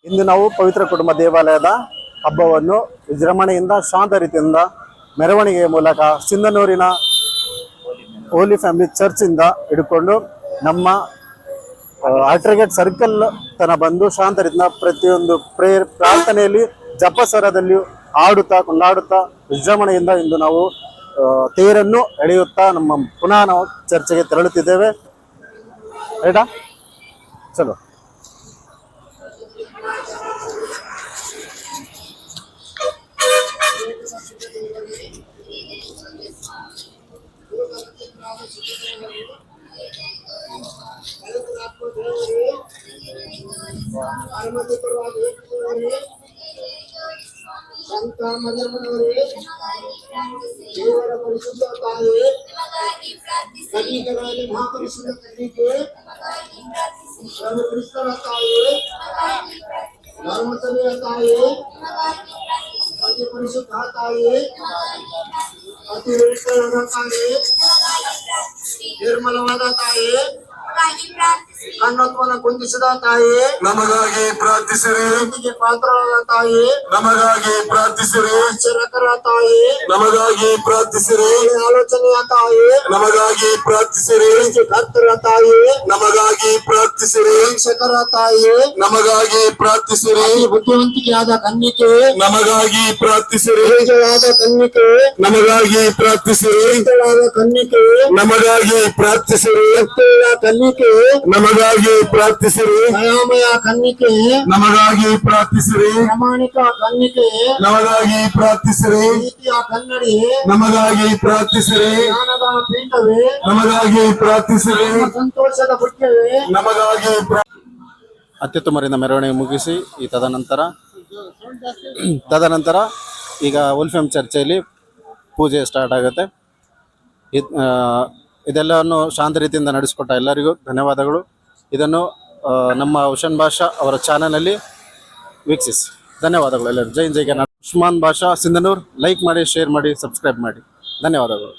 ಇಂದು ನಾವು ಪವಿತ್ರ ಕುಟುಂಬ ದೇವಾಲಯದ ಹಬ್ಬವನ್ನು ವಿಜೃಂಭಣೆಯಿಂದ ಶಾಂತ ರೀತಿಯಿಂದ ಮೆರವಣಿಗೆಯ ಮೂಲಕ ಸಿಂಧನೂರಿನ ಹೋಲಿ ಫ್ಯಾಮಿಲಿ ಚರ್ಚ್ ಇಂದ ಹಿಡ್ಕೊಂಡು ನಮ್ಮ ಆಲ್ಟರ್ಗೇಟ್ ಸರ್ಕಲ್ ತನ ಬಂದು ಶಾಂತ ರೀತಿಯಿಂದ ಪ್ರತಿಯೊಂದು ಪ್ರಾರ್ಥನೆಯಲ್ಲಿ ಜಪಸ್ವರದಲ್ಲಿ ಆಡುತ್ತಾ ಕೊಂಡಾಡುತ್ತಾ ವಿಜೃಂಭಣೆಯಿಂದ ಇಂದು ನಾವು ತೇರನ್ನು ಎಳೆಯುತ್ತಾ ನಮ್ಮ ಪುನಃ ನಾವು ಚರ್ಚೆಗೆ ತೆರಳುತ್ತಿದ್ದೇವೆ. ರೈಟಾ? ಚಲೋ. ಸಂತ ಮರಿಯಮ್ಮನವರೇ, ದೇವರ ಪರಿಶುದ್ಧ ತಾಯಿ, ಕನ್ನಿಕರಲ್ಲಿ ಮಹಾಪರಿಶುದ್ಧ ಕನ್ನಿಕೆ, ಕ್ರಿಸ್ತರ ತಾಯಿ, ಧರ್ಮಸಭೆಯ ತಾಯಿ, ಅತಿ ಪರಿಶುದ್ಧ ತಾಯಿ, ಅತಿ ವಿಶಿಷ್ಟವಾದ ತಾಯಿ, ನಿರ್ಮಲವಾದ ತಾಯಿ, ಕಣ್ಣತ್ವನ ಕುಂದಿಸಿದ ತಾಯಿ, ನಮಗಾಗಿ ಪ್ರಾರ್ಥಿಸಿರಿ. ಪಾತ್ರವಾದ ತಾಯಿ, ನಮಗಾಗಿ ಪ್ರಾರ್ಥಿಸಿರಿ. ಆಶ್ಚರ್ಯಕರ ತಾಯಿ, ನಮಗಾಗಿ ಪ್ರಾರ್ಥಿಸಿರಿ. ಆಲೋಚನೆಯ ತಾಯಿ, ನಮಗಾಗಿ ಪ್ರಾರ್ಥಿಸಿರಿ. ಕರ್ತರ ತಾಯಿ, ನಮಗಾಗಿ ಪ್ರಾರ್ಥಿಸಿರಿ. ಶಿಕ್ಷಕರ ತಾಯಿ, ನಮಗಾಗಿ ಪ್ರಾರ್ಥಿಸಿರಿ. ಬುದ್ಧಿವಂತಿಕೆಯಾದ ಕನ್ನಿಕೆ, ನಮಗಾಗಿ ಪ್ರಾರ್ಥಿಸಿರಿ. ನಿಜವಾದ ಕನ್ನಿಕೆ, ನಮಗಾಗಿ ಪ್ರಾರ್ಥಿಸಿರಿ. ಕನ್ನಿಕೆ, ನಮಗಾಗಿ ಪ್ರಾರ್ಥಿಸಿರಿ. ಕನ್ನಿಕೆ, ನಮಗಾಗಿ ಪ್ರಾರ್ಥಿಸಿರಿ. ದಯಾಮಯ ಕನ್ನಿಕೆ, ನಮಗಾಗಿ ಪ್ರಾರ್ಥಿಸಿರಿ. ಪ್ರಾಮಾಣಿಕ ಕನ್ನಿಕೆ, ನಮಗಾಗಿ ಪ್ರಾರ್ಥಿಸಿರಿ. ನೀತಿಯ ಕನ್ನಡಿ, ನಮಗಾಗಿ ಪ್ರಾರ್ಥಿಸಿರಿ. ಜ್ಞಾನದ ಪೀಠವೇ, ನಮಗಾಗಿ ಪ್ರಾರ್ಥಿಸಿರಿ. ಸಂತೋಷದ ಬುಕ್ಯವೇ, ನಮಗಾಗಿ ಅತ್ಯುತ್ತಮರಿಂದ ಮೆರವಣಿಗೆ ಮುಗಿಸಿ ಈ ತದನಂತರ ಈಗ ವುಲ್ಫೆಮ್ ಚರ್ಚೆಯಲ್ಲಿ ಪೂಜೆ ಸ್ಟಾರ್ಟ್ ಆಗುತ್ತೆ. ಇದೆಲ್ಲವನ್ನು ಶಾಂತ ರೀತಿಯಿಂದ ನಡೆಸಿಕೊಟ್ಟ ಎಲ್ಲರಿಗೂ ಧನ್ಯವಾದಗಳು. ಇದನ್ನು ನಮ್ಮ ಹುಸೇನ್ ಬಾಷಾ ಅವರ ಚಾನಲಲ್ಲಿ ವೀಕ್ಷಿಸಿ. ಧನ್ಯವಾದಗಳು ಎಲ್ಲರೂ. ಜೈ ಜೈ ಕರ್ನಾಟಕ. ಉಸ್ಮಾನ್ ಬಾಷಾ ಸಿಂಧನೂರ್. ಲೈಕ್ ಮಾಡಿ, ಶೇರ್ ಮಾಡಿ, ಸಬ್ಸ್ಕ್ರೈಬ್ ಮಾಡಿ. ಧನ್ಯವಾದಗಳು.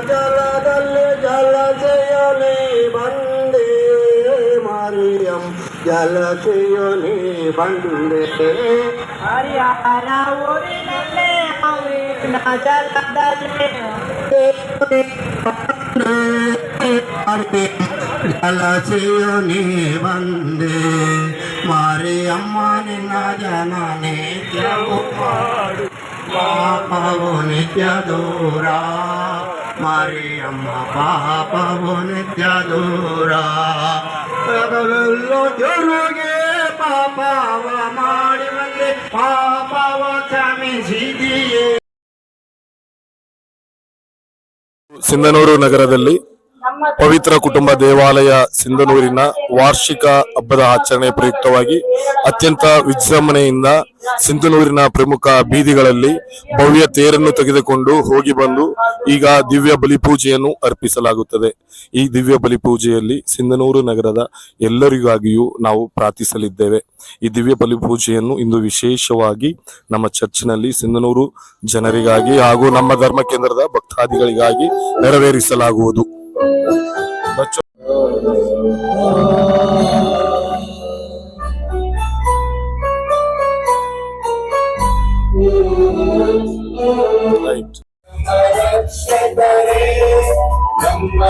ಜಲದಲ್ಲಿ ಜಲಜಯಲಿ ಬಂದೆ ಮರಿಯಂ, ಜಲಜಯಲಿ ಬಂದೆ ಹರಿಯಾಣ ಊರಿನಲ್ಲೇ ಅವಿನ ಜಲದಲ್ಲಿ ಜಲಜಯಲಿ ಬಂದೆ ಮರಿಯಮ್ಮ ನಿನ್ನ ಜನನೇ ಮಾಡು ಪಾಪವು ನಿತ್ಯ ದೂರ, ಮರಿಯಮ್ಮ ಪಾಪವು ನಿತ್ಯ ದೂರ. ಜೊರುಗೆ ಪಾಪವ ಮಾಡಿ ಬಂದೆ, ಪಾಪವ ಕ್ಷಮಿಸಿದೆಯೇ. ಸಿಂಧನೂರು ನಗರದಲ್ಲಿ ಪವಿತ್ರ ಕುಟುಂಬ ದೇವಾಲಯ ಸಿಂಧನೂರಿನ ವಾರ್ಷಿಕ ಹಬ್ಬದ ಆಚರಣೆ ಪ್ರಯುಕ್ತವಾಗಿ ಅತ್ಯಂತ ವಿಜೃಂಭಣೆಯಿಂದ ಸಿಂಧನೂರಿನ ಪ್ರಮುಖ ಬೀದಿಗಳಲ್ಲಿ ಭವ್ಯ ತೇರನ್ನು ತೆಗೆದುಕೊಂಡು ಹೋಗಿ ಬಂದು ಈಗ ದಿವ್ಯ ಬಲಿಪೂಜೆಯನ್ನು ಅರ್ಪಿಸಲಾಗುತ್ತದೆ. ಈ ದಿವ್ಯ ಬಲಿಪೂಜೆಯಲ್ಲಿ ಸಿಂಧನೂರು ನಗರದ ಎಲ್ಲರಿಗಾಗಿಯೂ ನಾವು ಪ್ರಾರ್ಥಿಸಲಿದ್ದೇವೆ. ಈ ದಿವ್ಯ ಬಲಿಪೂಜೆಯನ್ನು ಇಂದು ವಿಶೇಷವಾಗಿ ನಮ್ಮ ಚರ್ಚ್ನಲ್ಲಿ ಸಿಂಧನೂರು ಜನರಿಗಾಗಿ ಹಾಗೂ ನಮ್ಮ ಧರ್ಮ ಕೇಂದ್ರದ ಭಕ್ತಾದಿಗಳಿಗಾಗಿ ನೆರವೇರಿಸಲಾಗುವುದು.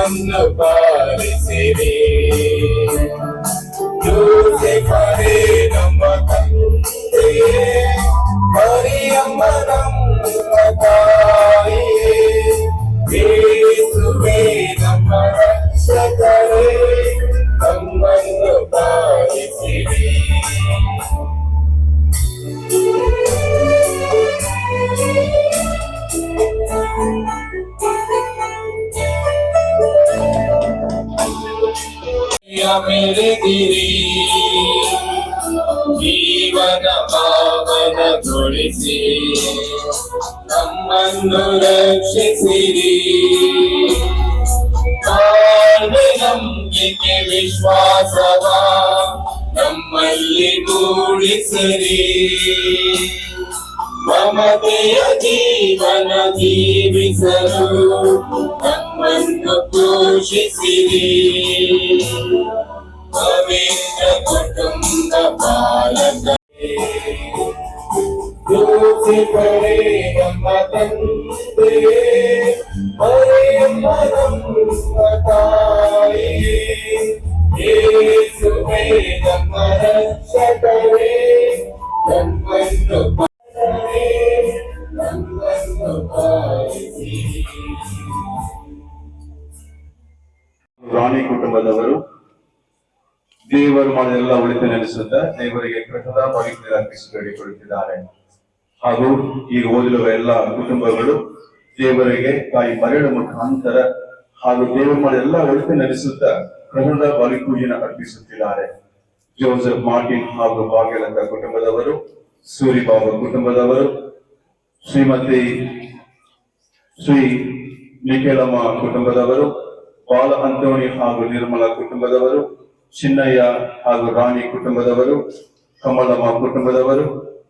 ನಮ್ಮನ್ನು ಪಾಲಿಸಿರಿ. ಯೋಸೇಫರೇ ನಮ್ಮ ತಂದೆಯೇ, ಮರಿಯಮ್ಮ ನಮ್ಮ ತಾಯಿಯೇ, ಯೇಸುವೇ ನಮ್ಮ ರಕ್ಷಕರೇ, ನಮ್ಮನ್ನು ಪಾಲಿಸಿರಿ. ಮೆರೆದಿರಿ, ಜೀವನ ಪಾವನಗೊಳಿಸಿ ನಮ್ಮನ್ನು ರಕ್ಷಿಸಿರಿ. ತಾಳ್ಮೆ ನಂಬಿಕೆ ವಿಶ್ವಾಸವ ನಮ್ಮಲ್ಲಿ ಮೂಡಿಸಿರಿ. ಮಮತೆಯ ಜೀವನ ಜೀವಿಸಲು ನಮ್ಮನ್ನು ಪೋಷಿಸಿರಿ. ಪವಿತ್ರ ಕುಟುಂಬ ಪಾಲಕರೇ, ಯೋಸೇಫರೇ ನಮ್ಮ ತಂದೆಯೇ, ಮರಿಯಮ್ಮ ನಮ್ಮ ತಾಯಿಯೇ, ಯೇಸುವೇ ನಮ್ಮ ರಕ್ಷಕರೇ, ನಮ್ಮನ್ನು ರಾಣಿ ಕುಟುಂಬದವರು ದೇವರು ಮಾಡಿದ ಎಲ್ಲ ಒಳಿತು ನೆನೆಸುತ್ತಾ ದೇವರಿಗೆ ಕೃತಜ್ಞತಾ ಭಾವನೆ ಅರ್ಪಿಸಿ ಬೇಡಿಕೊಳ್ಳುತ್ತಿದ್ದಾರೆ. ಹಾಗೂ ಈಗ ಓದಿರುವ ಎಲ್ಲ ಕುಟುಂಬಗಳು ದೇವರಿಗೆ ತಾಯಿ ಮರಳು ಮುಖಾಂತರ ಹಾಗೂ ದೇವರು ಮಾಡಿದ ಎಲ್ಲ ಒಳಿತು ನೆನೆಸುತ್ತಾ ಕೃತಜ್ಞತಾ ಭಾವನೆ ಪೂಜೆಯನ್ನು ಅರ್ಪಿಸುತ್ತಿದ್ದಾರೆ. ಜೋಸೆಫ್ ಮಾರ್ಟಿನ್ ಹಾಗೂ ಭಾಗ್ಯಲತಾ ಕುಟುಂಬದವರು, ಸೂರಿಬಾಬು ಕುಟುಂಬದವರು, ಶ್ರೀಮತಿ ಶ್ರೀ ನಿಖಿಲಮ್ಮ ಕುಟುಂಬದವರು, ಬಾಲ ಅಂತೋಣಿ ಹಾಗೂ ನಿರ್ಮಲಾ ಕುಟುಂಬದವರು, ಚಿನ್ನಯ್ಯ ಹಾಗೂ ರಾಣಿ ಕುಟುಂಬದವರು, ಕಮಲಮ್ಮ ಕುಟುಂಬದವರು,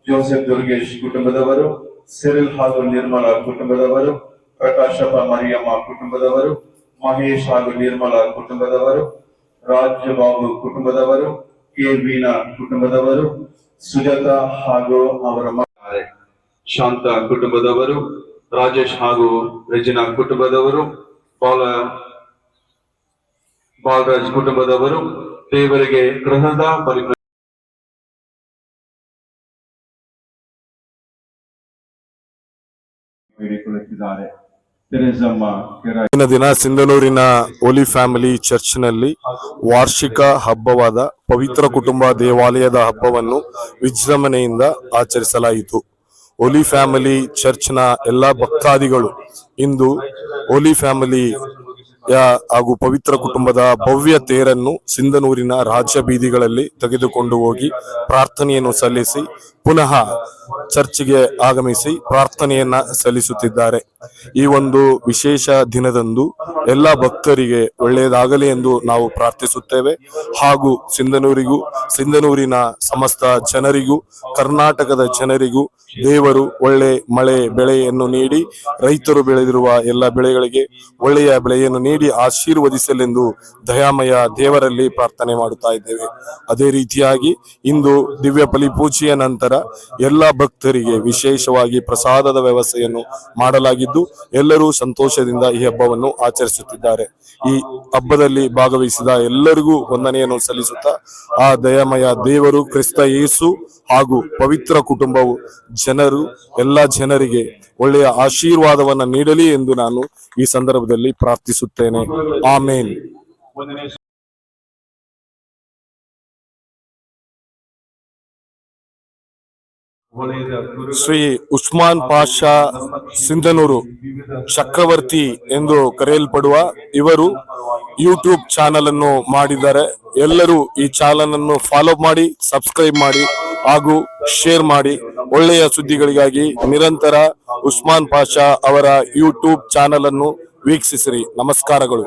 ಜೋಸೆಫ್ ದುರ್ಗೇಶ್ ಕುಟುಂಬದವರು, ಸಿರಿಲ್ ಹಾಗೂ ನಿರ್ಮಲಾ ಕುಟುಂಬದವರು, ಪ್ರಕಾಶಪ್ಪ ಮರಿಯಮ್ಮ ಕುಟುಂಬದವರು, ಮಹೇಶ್ ಹಾಗೂ ನಿರ್ಮಲಾ ಕುಟುಂಬದವರು, ರಾಜ್ಯಬಾಬು ಕುಟುಂಬದವರು, ಕೆ ವೀಣಾ ಕುಟುಂಬದವರು, ಸುಜಾತಾ ಹಾಗೂ ಅವರ ಮಗ ಶಾಂತ ಕುಟುಂಬದವರು, ರಾಜೇಶ್ ಹಾಗೂ ರೆಜಿನಾ ಕುಟುಂಬದವರು, ಬಾಲರಾಜ್ ಕುಟುಂಬದವರು ದೇವರಿಗೆ ಕೃತಜ್ಞತಾ ಬೇಡಿಕೊಳ್ಳುತ್ತಿದ್ದಾರೆ. ದಿನ ಸಿಂಧನೂರಿನ ಹೋಲಿ ಫ್ಯಾಮಿಲಿ ಚರ್ಚ್ನಲ್ಲಿ ವಾರ್ಷಿಕ ಹಬ್ಬವಾದ ಪವಿತ್ರ ಕುಟುಂಬ ದೇವಾಲಯದ ಹಬ್ಬವನ್ನು ವಿಜೃಂಭಣೆಯಿಂದ ಆಚರಿಸಲಾಯಿತು. ಹೋಲಿ ಫ್ಯಾಮಿಲಿ ಚರ್ಚ್ನ ಎಲ್ಲಾ ಭಕ್ತಾದಿಗಳು ಇಂದು ಹೋಲಿ ಫ್ಯಾಮಿಲಿ ಹಾಗೂ ಪವಿತ್ರ ಕುಟುಂಬದ ಭವ್ಯ ತೇರನ್ನು ಸಿಂಧನೂರಿನ ರಾಜ್ಯ ಬೀದಿಗಳಲ್ಲಿ ತೆಗೆದುಕೊಂಡು ಹೋಗಿ ಪ್ರಾರ್ಥನೆಯನ್ನು ಸಲ್ಲಿಸಿ ಪುನಃ ಚರ್ಚ್ಗೆ ಆಗಮಿಸಿ ಪ್ರಾರ್ಥನೆಯನ್ನ ಸಲ್ಲಿಸುತ್ತಿದ್ದಾರೆ. ಈ ಒಂದು ವಿಶೇಷ ದಿನದಂದು ಎಲ್ಲ ಭಕ್ತರಿಗೆ ಒಳ್ಳೆಯದಾಗಲಿ ಎಂದು ನಾವು ಪ್ರಾರ್ಥಿಸುತ್ತೇವೆ. ಹಾಗೂ ಸಿಂಧನೂರಿನ ಸಮಸ್ತ ಜನರಿಗೂ ಕರ್ನಾಟಕದ ಜನರಿಗೂ ದೇವರು ಒಳ್ಳೆ ಮಳೆ ಬೆಳೆಯನ್ನು ನೀಡಿ ರೈತರು ಬೆಳೆದಿರುವ ಎಲ್ಲ ಬೆಳೆಗಳಿಗೆ ಒಳ್ಳೆಯ ಬೆಳೆಯನ್ನು ನೀಡಿ ಆಶೀರ್ವದಿಸಲೆಂದು ದಯಾಮಯ ದೇವರಲ್ಲಿ ಪ್ರಾರ್ಥನೆ ಮಾಡುತ್ತಾ ಇದ್ದೇವೆ. ಅದೇ ರೀತಿಯಾಗಿ ಇಂದು ದಿವ್ಯ ಬಲಿಪೂಜೆಯ ನಂತರ ಎಲ್ಲ ಭಕ್ತರಿಗೆ ವಿಶೇಷವಾಗಿ ಪ್ರಸಾದದ ವ್ಯವಸ್ಥೆಯನ್ನು ಮಾಡಲಾಗಿದ್ದು ಎಲ್ಲರೂ ಸಂತೋಷದಿಂದ ಈ ಹಬ್ಬವನ್ನು ಆಚರಿಸುತ್ತಿದ್ದಾರೆ. ಈ ಹಬ್ಬದಲ್ಲಿ ಭಾಗವಹಿಸಿದ ಎಲ್ಲರಿಗೂ ವಂದನೆಯನ್ನು ಸಲ್ಲಿಸುತ್ತಾ ಆ ದಯಾಮಯ ದೇವರು ಕ್ರಿಸ್ತ ಯೇಸು ಹಾಗೂ ಪವಿತ್ರ ಕುಟುಂಬವು ಎಲ್ಲ ಜನರಿಗೆ ಒಳ್ಳೆಯ ಆಶೀರ್ವಾದವನ್ನ ನೀಡಲಿ ಎಂದು ನಾನು ಈ ಸಂದರ್ಭದಲ್ಲಿ ಪ್ರಾರ್ಥಿಸುತ್ತೇನೆ. ಆಮೇನ್. ಶ್ರೀ ಉಸ್ಮಾನ್ ಪಾಷಾ ಸಿಂಧನೂರು ಚಕ್ರವರ್ತಿ ಎಂದು ಕರೆಯಲ್ಪಡುವ ಇವರು ಯೂಟ್ಯೂಬ್ ಚಾನಲ್ ಅನ್ನು ಮಾಡಿದ್ದಾರೆ. ಎಲ್ಲರೂ ಈ ಚಾನಲ್ ಅನ್ನು ಫಾಲೋ ಮಾಡಿ, ಸಬ್ಸ್ಕ್ರೈಬ್ ಮಾಡಿ ಹಾಗೂ ಶೇರ್ ಮಾಡಿ. ಒಳ್ಳೆಯ ಸುದ್ದಿಗಳಿಗಾಗಿ ನಿರಂತರ ಉಸ್ಮಾನ್ ಪಾಷಾ ಅವರ ಯೂಟ್ಯೂಬ್ ಚಾನಲ್ ಅನ್ನು ವೀಕ್ಷಿಸಿರಿ. ನಮಸ್ಕಾರಗಳು.